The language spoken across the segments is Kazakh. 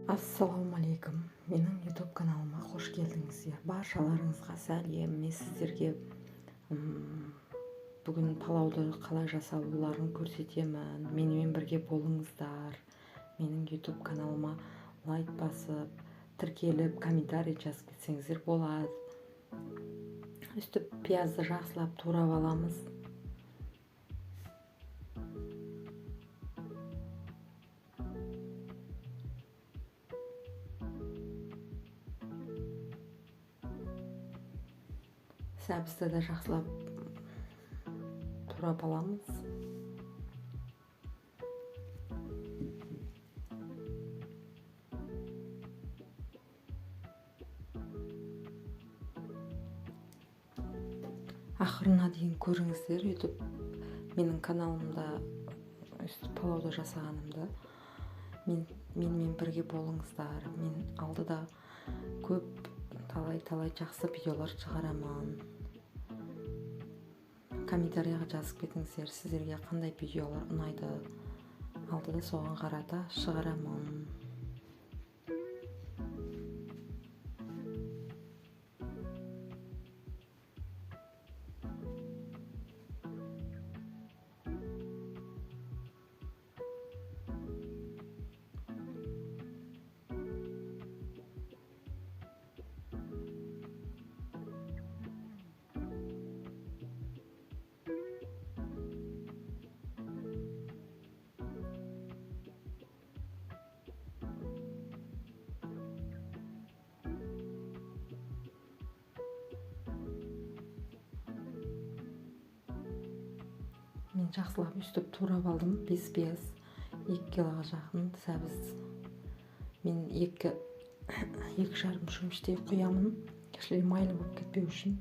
Ассалауму алейкум. Менің YouTube каналыма қош келдіңіздер. Баршаларыңызға сәлем. Мен сіздерге бүгін палауды қалай жасалуларын көрсетемін. Менімен бірге болыңыздар. Менің YouTube каналыма лайк басып, тіркеліп, комментарий жазып кетсеңіздер болады. Үстіп пиязды жақсылап турап аламыз. Сәбізді де жақсылап турап аламыз. Ақырына дейін көріңіздер. YouTube менің каналымда палауды жасағанымды. Менімен бірге болыңыздар. Мен алдыда көп талай жақсы видеолар шығарамын. Комментарияға жазып кетіңіздер, сіздерге қандай видеолар ұнайды. Алдыда соған қарата шығарамын. Мен жақсылап үстіп турап алдым. 5 пияз, 2 килоға жақын сәбіз. Мен 2,5 шөміштей құямын. Кішілей майлы болып кетпеу үшін.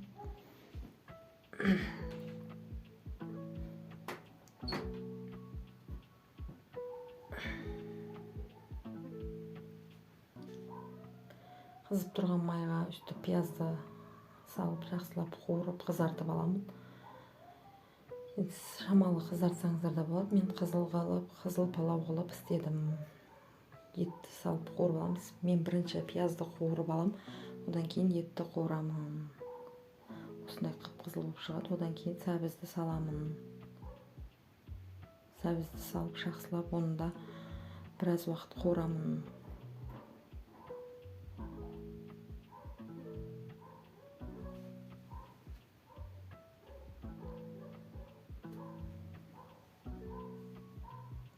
Қызып тұрған майға үстіп пиязды салып, жақсылап қуырып, қызартып аламын. Шамалы қызартсаңыздар да болады. Мен қызыл палау қылып істедім. Етті салып қуырып аламыз. Мен бірінші пиязды қуырып алам, одан кейін етті қуырамын. Осындай қып-қызыл болып шығады. Одан кейін сәбізді саламын. Сәбізді салып жақсылап, оны да біраз уақыт қуырамын.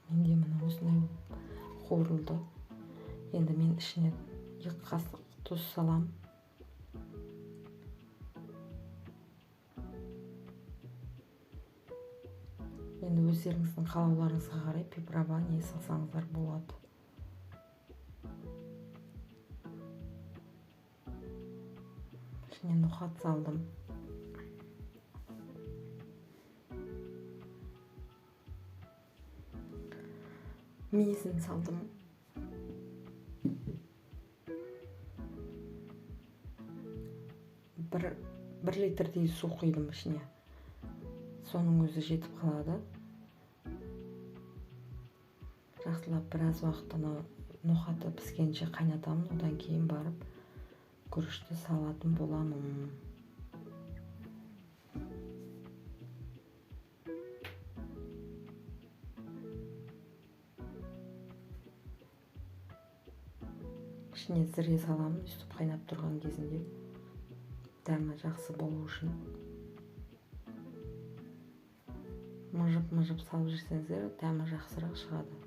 Менде мына осындай қуырылды. Енді мен ішіне 2 қасық тұз салам. Енді өздеріңіздің қалауларыңызға қарай приправа не салсаңыздар болады. Ішіне ноқат салдым. Мейізін салдым. бір литрдей су құйдым ішіне. Соның өзі жетіп қалады. Жақсылап біраз уақыт ноқаты піскенше қайнатамын. Одан кейін барып күрішті салатын боламын. Ішіне зіре саламын, үстіп қайнап тұрған кезінде. Дәмі жақсы болу үшін. Мыжып салып жүрсеңіздер, дәмі жақсырақ шығады.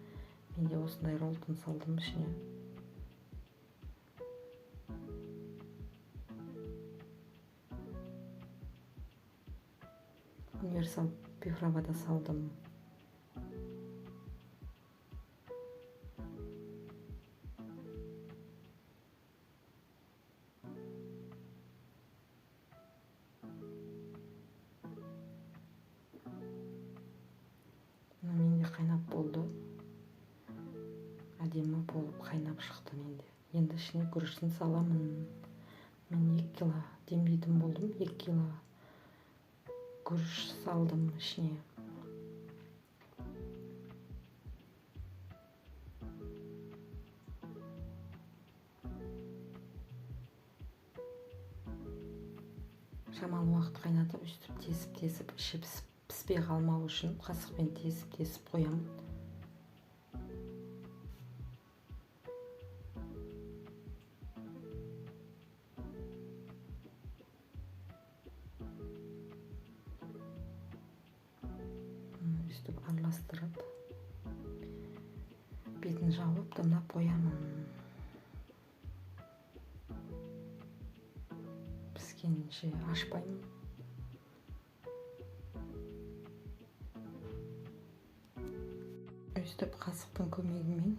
Менде осындай роллтон салдым ішіне. Универсал приправада салдым. Менде қайнап болды. Әдемі болып қайнап шықты менде. Енді ішіне күрішін саламын. Мен 2 кило демдейтін болдым. 2 кило күріш салдым ішіне. шамалы уақыт қайнатып, өстіп тесіп іші піспей қалмау үшін қасықпен тесіп қоямын. Өстіп араластырып, бетін жауып дымдап қоямын. Піскенше ашпаймын. Өстіп қасықтың көмегімен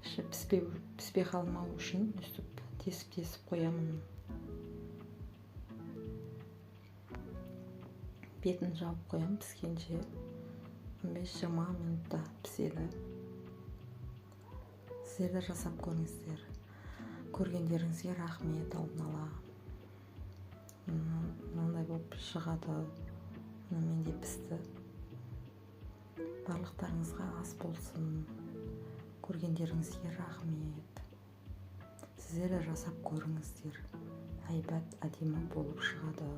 іші піспей қалмау үшін өстіп тесіп қоямын. Бетін жауып қоямын, піскенше 15-20 минутта піседі. Сіздер де жасап көріңіздер. Көргендеріңізге рахмет алдын ала. Мынандай болып шығады. Менде пісті. Барлықтарыңызға ас болсын. Көргендеріңізге рахмет. Сіздер де жасап көріңіздер. Әйбат, әдемі болып шығады.